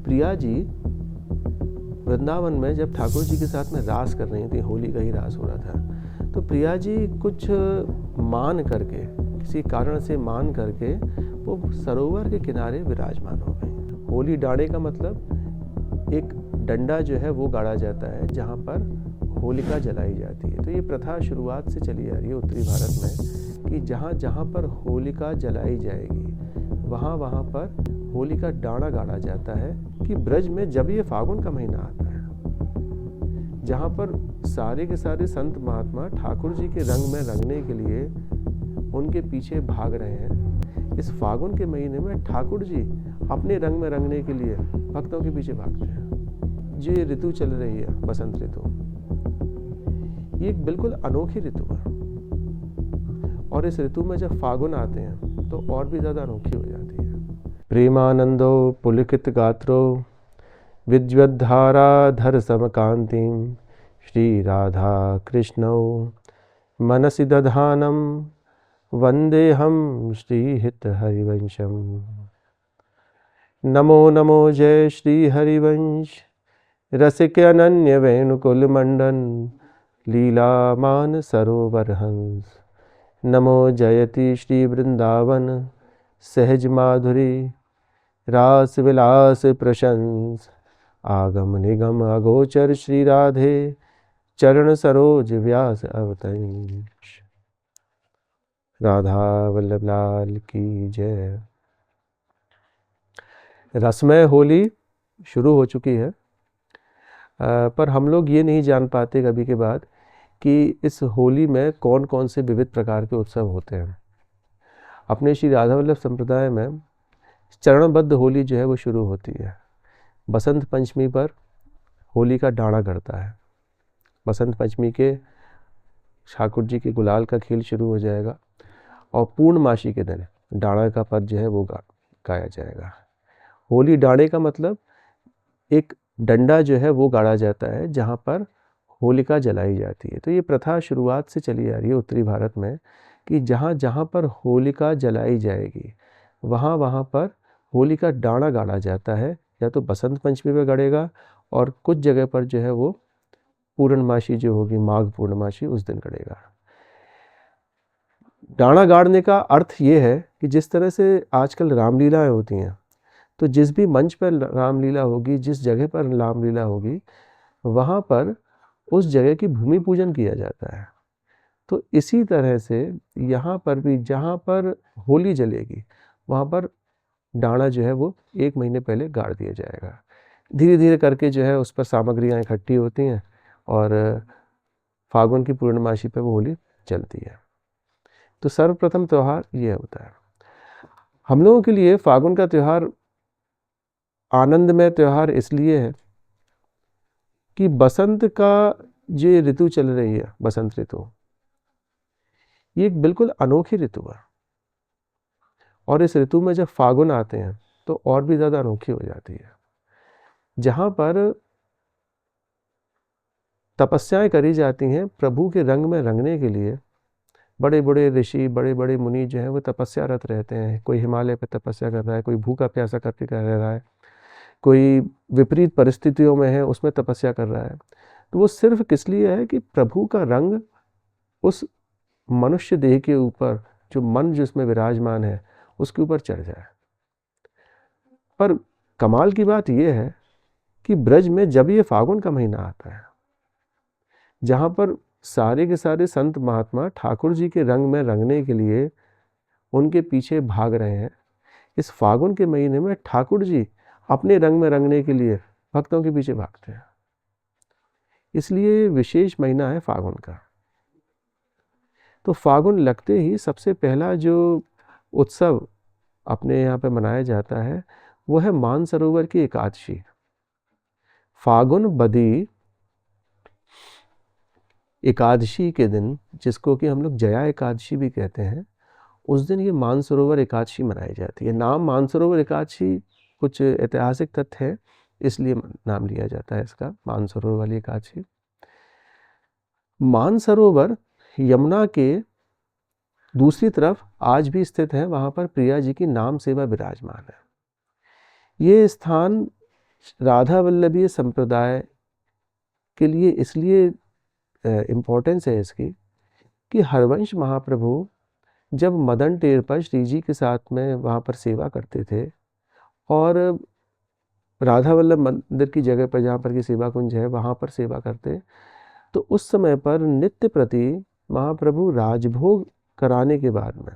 प्रिया जी वृंदावन में जब ठाकुर जी के साथ में रास कर रही थी, होली का ही रास हो रहा था, तो प्रिया जी कुछ मान करके, किसी कारण से मान करके वो सरोवर के किनारे विराजमान हो गई। होली डाले का मतलब एक डंडा जो है वो गाड़ा जाता है जहाँ पर होलिका जलाई जाती है। तो ये प्रथा शुरुआत से चली आ रही है उत्तरी भारत में कि जहाँ जहाँ पर होलिका जलाई जाएगी वहाँ वहाँ पर होली का डांडा गाड़ा जाता है कि ब्रज में जब ये फागुन का महीना आता है, जहाँ पर सारे के सारे संत महात्मा ठाकुर जी के रंग में रंगने के लिए उनके पीछे भाग रहे हैं, इस फागुन के महीने में ठाकुर जी अपने रंग में रंगने के लिए भक्तों के पीछे भागते हैं। जो ये ऋतु चल रही है, बसंत ऋतु, ये एक बिल्कुल अनोखी ऋतु है और इस ऋतु में जब फागुन आते हैं तो और भी ज़्यादा अनोखी हो जाती है। प्रेमानंदो पुलकित गात्रो विद्युद्धाराधर समकांतिं श्री राधा कृष्णौ मनसि दधानं वंदेहम श्रीहित हरिवंशम। नमो नमो जय श्री हरिवंश रसिक अनन्य वेणुकुल मंडन लीलामान सरोवर हंस। नमो जयति श्री वृंदावन सहज माधुरी रास विलास प्रशंस। आगम निगम अगोचर श्री राधे चरण सरोज व्यास अवतंस। राधा वल्लभ लाल की जय। रसमय होली शुरू हो चुकी है, पर हम लोग ये नहीं जान पाते कभी के बाद कि इस होली में कौन कौन से विविध प्रकार के उत्सव होते हैं। अपने श्री राधा वल्लभ संप्रदाय में चरणबद्ध होली जो है वो शुरू होती है। बसंत पंचमी पर होली का डांडा गड़ता है। बसंत पंचमी के ठाकुर जी के गुलाल का खेल शुरू हो जाएगा और पूर्णमासी के दिन डांडा का पद जो है वो गाया जाएगा। होली डांडे का मतलब एक डंडा जो है वो गाड़ा जाता है जहाँ पर होलिका जलाई जाती है। तो ये प्रथा शुरुआत से चली आ रही है उत्तरी भारत में कि जहाँ जहाँ पर होलिका जलाई जाएगी वहाँ वहाँ पर होली का डांडा गाड़ा जाता है, या तो बसंत पंचमी पे गड़ेगा और कुछ जगह पर जो है वो पूर्णमासी जो होगी, माघ पूर्णमासी, उस दिन गड़ेगा। डांडा गाड़ने का अर्थ ये है कि जिस तरह से आजकल रामलीलाएं होती हैं, तो जिस भी मंच पर रामलीला होगी, जिस जगह पर रामलीला होगी, वहाँ पर उस जगह की भूमि पूजन किया जाता है। तो इसी तरह से यहाँ पर भी जहाँ पर होली जलेगी वहाँ पर डांडा जो है वो 1 महीने पहले गाड़ दिया जाएगा। धीरे धीरे करके जो है उस पर सामग्रियाँ इकट्ठी होती हैं और फागुन की पूर्णमासी पर वो होली चलती है। तो सर्वप्रथम त्यौहार ये होता है। हम लोगों के लिए फागुन का त्यौहार आनंदमय त्यौहार इसलिए है कि बसंत का जो ऋतु चल रही है, बसंत ऋतु, ये एक बिल्कुल अनोखी ऋतु है और इस ऋतु में जब फागुन आते हैं तो और भी ज़्यादा अनोखी हो जाती है। जहाँ पर तपस्याएं करी जाती हैं प्रभु के रंग में रंगने के लिए, बड़े बड़े ऋषि, बड़े बड़े मुनि जो हैं वो तपस्यारत रहते हैं। कोई हिमालय पर तपस्या कर रहा है, कोई भूखा प्यासा करके कर रहा है, कोई विपरीत परिस्थितियों में है उसमें तपस्या कर रहा है। तो वो सिर्फ किस लिए है कि प्रभु का रंग उस मनुष्य देह के ऊपर, जो मन जिसमें विराजमान है, उसके ऊपर चढ़ जाए। पर कमाल की बात यह है कि ब्रज में जब ये फागुन का महीना आता है, जहाँ पर सारे के सारे संत महात्मा ठाकुर जी के रंग में रंगने के लिए उनके पीछे भाग रहे हैं, इस फागुन के महीने में ठाकुर जी अपने रंग में रंगने के लिए भक्तों के पीछे भागते हैं। इसलिए विशेष महीना है फागुन का। तो फागुन लगते ही सबसे पहला जो उत्सव अपने यहाँ पे मनाया जाता है वो है मानसरोवर की एकादशी। फागुन बदी एकादशी के दिन, जिसको कि हम लोग जया एकादशी भी कहते हैं, उस दिन ये मानसरोवर एकादशी मनाई जाती है। नाम मानसरोवर एकादशी कुछ ऐतिहासिक तथ्य है, इसलिए नाम लिया जाता है इसका, मानसरोवर वाली एकादशी। मानसरोवर यमुना के दूसरी तरफ आज भी स्थित है, वहाँ पर प्रिया जी की नाम सेवा विराजमान है। ये स्थान राधा वल्लभीय संप्रदाय के लिए इसलिए इम्पोर्टेंस है इसकी कि हरवंश महाप्रभु जब मदन टेर पर श्री जी के साथ में वहाँ पर सेवा करते थे और राधा वल्लभ मंदिर की जगह पर जहाँ पर की सेवा कुंज है वहाँ पर सेवा करते, तो उस समय पर नित्य प्रति महाप्रभु राजभोग कराने के बाद में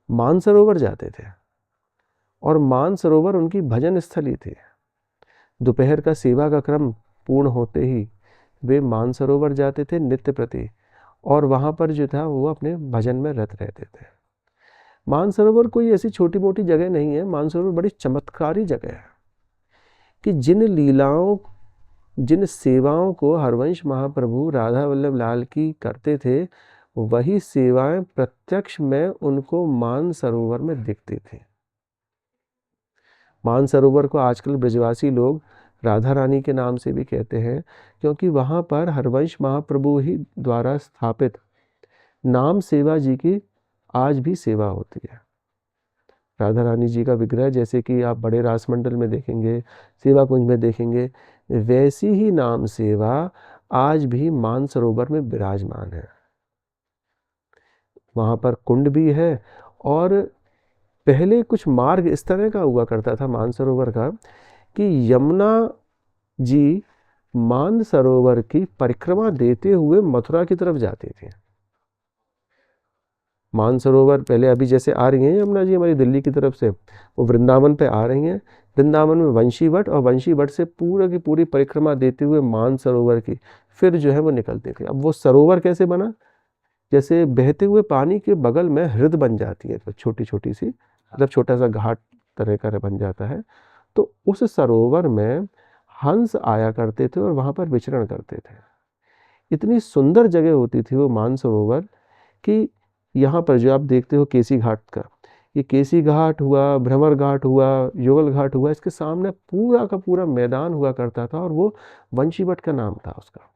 मानसरोवर जाते थे और मानसरोवर उनकी भजन स्थली थी। दोपहर का सेवा का क्रम पूर्ण होते ही वे मानसरोवर जाते थे नित्य प्रति और वहाँ पर जो था वो अपने भजन में रत रहते थे। मानसरोवर कोई ऐसी छोटी मोटी जगह नहीं है, मानसरोवर बड़ी चमत्कारी जगह है कि जिन सेवाओं को हरवंश महाप्रभु राधा वल्लभ लाल की करते थे वही सेवाएं प्रत्यक्ष में उनको मानसरोवर में दिखती थी। मानसरोवर को आजकल ब्रजवासी लोग राधा रानी के नाम से भी कहते हैं क्योंकि वहाँ पर हरवंश महाप्रभु ही द्वारा स्थापित नाम सेवा जी की आज भी सेवा होती है। राधा रानी जी का विग्रह जैसे कि आप बड़े रासमंडल में देखेंगे, सेवा कुंज में देखेंगे, वैसी ही नाम सेवा आज भी मानसरोवर में विराजमान है। वहाँ पर कुंड भी है और पहले कुछ मार्ग इस तरह का हुआ करता था मानसरोवर का कि यमुना जी मानसरोवर की परिक्रमा देते हुए मथुरा की तरफ जाती थी। मानसरोवर पहले अभी जैसे आ रही हैं यमुना जी हमारी दिल्ली की तरफ से, वो वृंदावन पे आ रही हैं। वृंदावन में वंशीवट और वंशीवट से पूरा की पूरी परिक्रमा देते हुए मानसरोवर की फिर जो है वो निकलती थी। अब वो सरोवर कैसे बना, जैसे बहते हुए पानी के बगल में हृद बन जाती है, तो छोटी छोटी सी मतलब छोटा सा घाट तरह का बन जाता है। तो उस सरोवर में हंस आया करते थे और वहाँ पर विचरण करते थे। इतनी सुंदर जगह होती थी वो मानसरोवर कि यहाँ पर जो आप देखते हो केसी घाट का, ये केसी घाट हुआ, भ्रमर घाट हुआ, युगल घाट हुआ, इसके सामने पूरा का पूरा मैदान हुआ करता था और वो वंशीवट का नाम था उसका।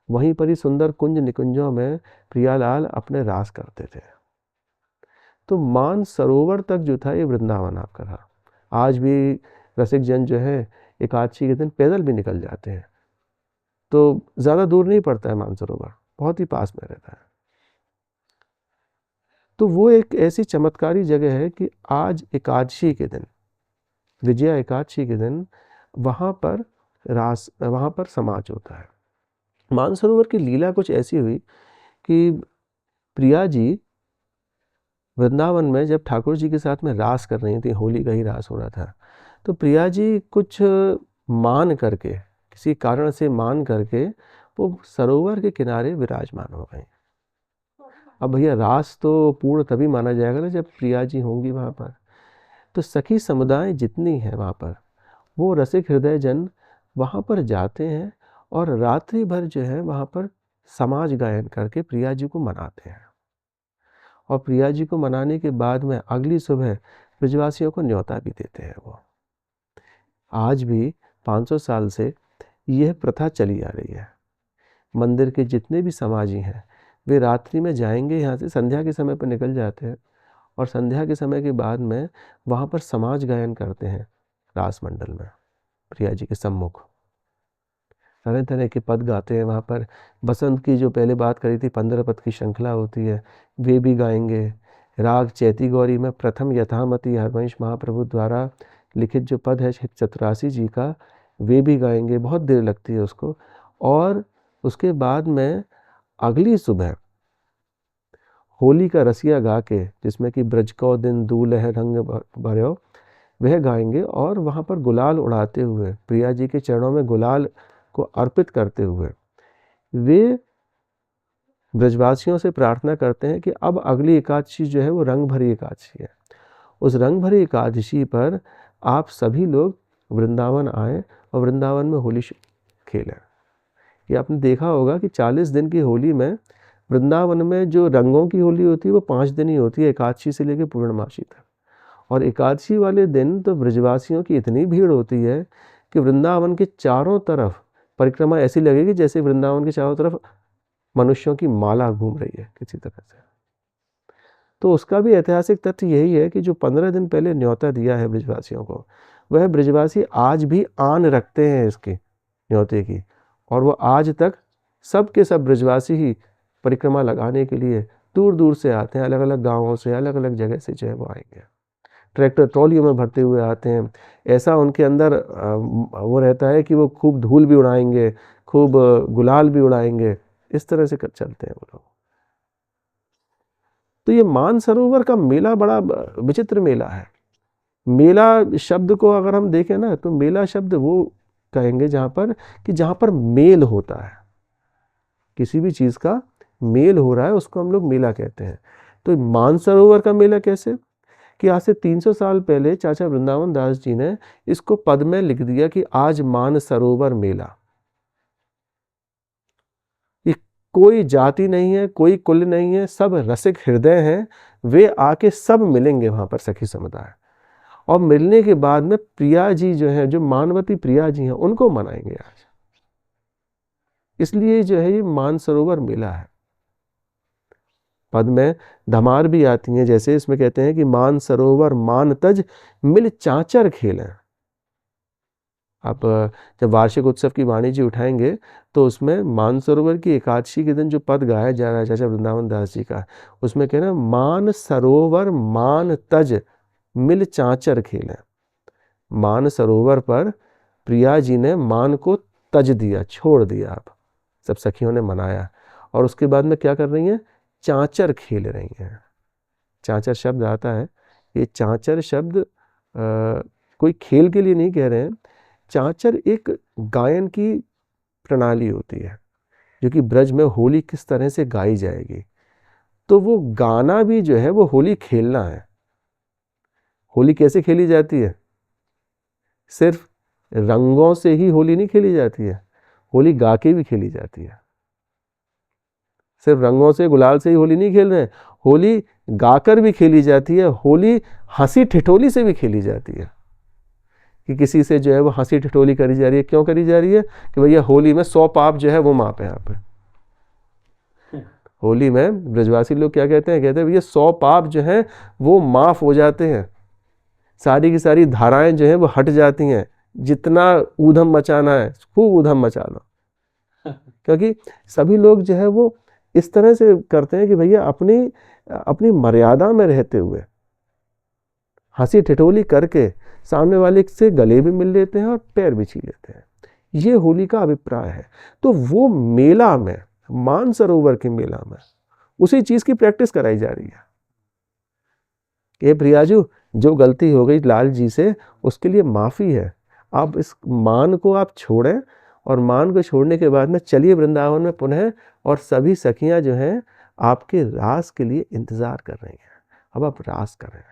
वहीं पर ही सुंदर कुंज निकुंजों में प्रियालाल अपने रास करते थे। तो मानसरोवर तक जो था ये वृंदावन आपका था। आज भी रसिक जन जो है एकादशी के दिन पैदल भी निकल जाते हैं, तो ज़्यादा दूर नहीं पड़ता है मानसरोवर, बहुत ही पास में रहता है। तो वो एक ऐसी चमत्कारी जगह है कि आज एकादशी के दिन, विजया एकादशी के दिन वहाँ पर समाज होता है। मानसरोवर की लीला कुछ ऐसी हुई कि प्रिया जी वृंदावन में जब ठाकुर जी के साथ में रास कर रही थी, होली का ही रास हो रहा था, तो प्रिया जी कुछ मान करके, किसी कारण से मान करके वो सरोवर के किनारे विराजमान हो गई। अब भैया रास तो पूर्ण तभी माना जाएगा ना जब प्रिया जी होंगी वहाँ पर। तो सखी समुदाय जितनी है वहाँ पर, वो रसिक हृदय जन वहाँ पर जाते हैं और रात्रि भर जो है वहाँ पर समाज गायन करके प्रिया जी को मनाते हैं। और प्रिया जी को मनाने के बाद में अगली सुबह ब्रजवासियों को न्योता भी देते हैं। वो आज भी 500 साल से यह प्रथा चली आ रही है। मंदिर के जितने भी समाजी हैं वे रात्रि में जाएंगे, यहाँ से संध्या के समय पर निकल जाते हैं और संध्या के समय के बाद में वहाँ पर समाज गायन करते हैं रास मंडल में प्रिया जी के सम्मुख। तरह तरह के पद गाते हैं वहाँ पर। बसंत की जो पहले बात करी थी 15 पद की श्रृंखला होती है, वे भी गाएंगे। राग चैती गौरी में प्रथम यथामति हरवंश महाप्रभु द्वारा लिखित जो पद है चतुरासी जी का, वे भी गाएंगे। बहुत देर लगती है उसको। और उसके बाद में अगली सुबह होली का रसिया गा के, जिसमें कि ब्रज को दिन दूल्हे रंग भर्यो, वह गाएंगे। और वहाँ पर गुलाल उड़ाते हुए, प्रिया जी के चरणों में गुलाल को अर्पित करते हुए वे ब्रजवासियों से प्रार्थना करते हैं कि अब अगली एकादशी जो है वो रंग भरी एकादशी है। उस रंग भरी एकादशी पर आप सभी लोग वृंदावन आएँ और वृंदावन में होली खेलें। ये आपने देखा होगा कि 40 दिन की होली में वृंदावन में जो रंगों की होली होती है वो 5 दिन ही होती है, एकादशी से लेकर पूर्णमासी तक। और एकादशी वाले दिन तो ब्रजवासियों की इतनी भीड़ होती है कि वृंदावन के चारों तरफ परिक्रमा ऐसी लगेगी जैसे वृंदावन के चारों तरफ मनुष्यों की माला घूम रही है किसी तरह से। तो उसका भी ऐतिहासिक तथ्य यही है कि जो 15 दिन पहले न्योता दिया है ब्रजवासियों को, वह ब्रजवासी आज भी आन रखते हैं इसके न्योते की, और वो आज तक सब के सब ब्रजवासी ही परिक्रमा लगाने के लिए दूर दूर से आते हैं, अलग अलग गांवों से, अलग अलग जगह से जो है वो आएंगे, ट्रैक्टर ट्रॉलियों में भरते हुए आते हैं। ऐसा उनके अंदर वो रहता है कि वो खूब धूल भी उड़ाएंगे, खूब गुलाल भी उड़ाएंगे, इस तरह से चलते हैं वो लोग। तो ये मानसरोवर का मेला बड़ा विचित्र मेला है। मेला शब्द को अगर हम देखें ना, तो मेला शब्द वो कहेंगे जहाँ पर मेल होता है, किसी भी चीज़ का मेल हो रहा है उसको हम लोग मेला कहते हैं। तो मानसरोवर का मेला कैसे, कि आज से 300 साल पहले चाचा वृंदावन दास जी ने इसको पद में लिख दिया कि आज मानसरोवर मेला। ये कोई जाति नहीं है, कोई कुल नहीं है, सब रसिक हृदय हैं, वे आके सब मिलेंगे वहाँ पर सखी समुदाय, और मिलने के बाद में प्रिया जी जो है, जो मानवती प्रिया जी हैं, उनको मनाएंगे आज। इसलिए जो है ये मानसरोवर मेला है। पद में धमार भी आती हैं, जैसे इसमें कहते हैं कि मानसरोवर मान तज मिल चांचर खेलें। आप जब वार्षिक उत्सव की वाणी जी उठाएंगे तो उसमें मानसरोवर की एकादशी के दिन जो पद गाया जा रहा है चाचा वृंदावन दास जी का, उसमें कहना मान सरोवर मान तज मिल चांचर खेलें। मान सरोवर पर प्रिया जी ने मान को तज दिया, छोड़ दिया, आप सब सखियों ने मनाया, और उसके बाद में क्या कर रही हैं, चांचर खेल रही हैं। चांचर शब्द आता है, ये चांचर शब्द कोई खेल के लिए नहीं कह रहे हैं। चांचर एक गायन की प्रणाली होती है, जो कि ब्रज में होली किस तरह से गाई जाएगी, तो वो गाना भी जो है वो होली खेलना है। होली कैसे खेली जाती है, सिर्फ रंगों से ही होली नहीं खेली जाती है, होली गा के भी खेली जाती है। सिर्फ रंगों से, गुलाल से ही होली नहीं खेल रहे हैं, होली गाकर भी खेली जाती है, होली हंसी ठिठोली से भी खेली जाती है, कि किसी से जो है वो हंसी ठिठोली करी जा रही है। क्यों करी जा रही है, कि भैया होली में 100 पाप जो है वो माप है यहाँ पे। होली में ब्रजवासी लोग क्या कहते हैं, कहते हैं भैया 100 पाप जो है वो माफ हो जाते हैं, सारी की सारी धाराएं जो है वो हट जाती हैं, जितना ऊधम मचाना है खूब ऊधम मचा लो। क्योंकि सभी लोग जो है वो इस तरह से करते हैं कि भैया अपनी अपनी मर्यादा में रहते हुए हंसी ठिठोली करके सामने वाले से गले भी मिल लेते हैं और पैर भी छू लेते हैं। ये होली का अभिप्राय है। तो वो मेला में, मानसरोवर के मेला में उसी चीज की प्रैक्टिस कराई जा रही है। ये प्रियाजू, जो गलती हो गई लाल जी से उसके लिए माफी है, आप इस मान को आप छोड़ें, और मान को छोड़ने के बाद में चलिए वृंदावन में पुनः, और सभी सखियां जो हैं आपके रास के लिए इंतजार कर रही हैं, अब आप रास कर रहे हैं।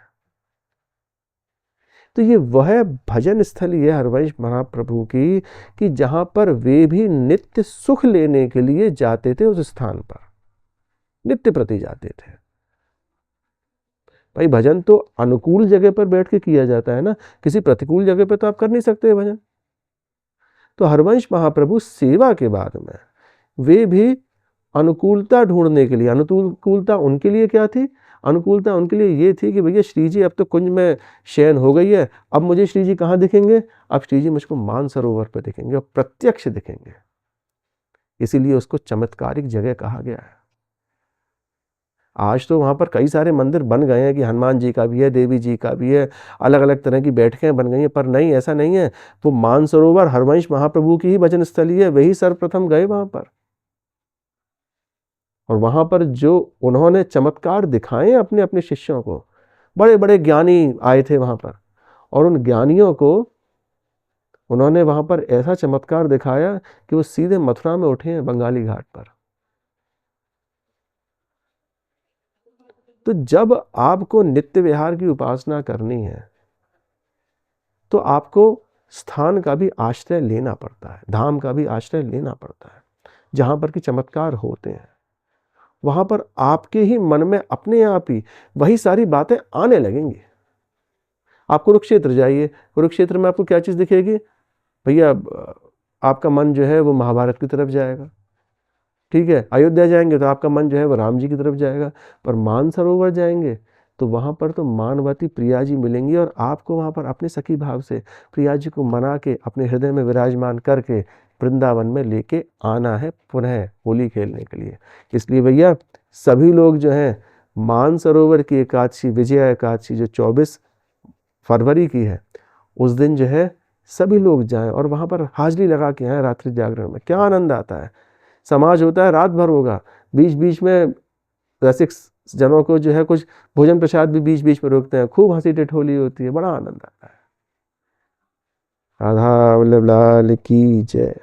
तो ये वह भजन स्थली है हरवंश महाप्रभु की, कि जहां पर वे भी नित्य सुख लेने के लिए जाते थे, उस स्थान पर नित्य प्रति जाते थे। भाई भजन तो अनुकूल जगह पर बैठ के किया जाता है ना, किसी प्रतिकूल जगह पर तो आप कर नहीं सकते भजन। तो हरवंश महाप्रभु सेवा के बाद में वे भी अनुकूलता ढूंढने के लिए, अनुकूलता उनके लिए क्या थी, अनुकूलता उनके लिए ये थी कि भैया श्री जी अब तो कुंज में शयन हो गई है, अब मुझे श्री जी कहाँ दिखेंगे, अब श्री जी मुझको मानसरोवर पर दिखेंगे और प्रत्यक्ष दिखेंगे। इसीलिए उसको चमत्कारिक जगह कहा गया है। आज तो वहाँ पर कई सारे मंदिर बन गए हैं कि हनुमान जी का भी है, देवी जी का भी है, अलग अलग तरह की बैठकें बन गई हैं, पर नहीं, ऐसा नहीं है। वो मानसरोवर हरवंश महाप्रभु की ही भजन स्थली है, वही सर्वप्रथम गए वहाँ पर, और वहाँ पर जो उन्होंने चमत्कार दिखाए अपने अपने शिष्यों को, बड़े बड़े ज्ञानी आए थे वहाँ पर, और उन ज्ञानियों को उन्होंने वहाँ पर ऐसा चमत्कार दिखाया कि वो सीधे मथुरा में उठे हैं, बंगाली घाट पर। तो जब आपको नित्य विहार की उपासना करनी है तो आपको स्थान का भी आश्रय लेना पड़ता है, धाम का भी आश्रय लेना पड़ता है, जहाँ पर कि चमत्कार होते हैं। वहाँ पर आपके ही मन में अपने आप ही वही सारी बातें आने लगेंगी। आप कुरुक्षेत्र जाइए, कुरुक्षेत्र में आपको क्या चीज़ दिखेगी, भैया आपका मन जो है वो महाभारत की तरफ जाएगा, ठीक है। अयोध्या जाएंगे तो आपका मन जो है वो राम जी की तरफ जाएगा, पर मानसरोवर जाएंगे तो वहाँ पर तो मानवती प्रिया जी मिलेंगी और आपको वहाँ पर अपने सखी भाव से प्रिया जी को मना के अपने हृदय में विराजमान करके वृंदावन में लेके आना है पुनः होली खेलने के लिए। इसलिए भैया सभी लोग जो हैं मानसरोवर की एकादशी, विजया एकादशी जो 24 फरवरी की है, उस दिन जो है सभी लोग जाएं और वहाँ पर हाजिरी लगा के आएँ रात्रि जागरण में। क्या आनंद आता है। समाज होता है रात भर होगा, बीच बीच में रसिक जनों को जो है कुछ भोजन प्रसाद भी बीच बीच में रोकते हैं, खूब हंसी ठिठोली होती है, बड़ा आनंद आता है। राधा वल्लभ लाल की जय।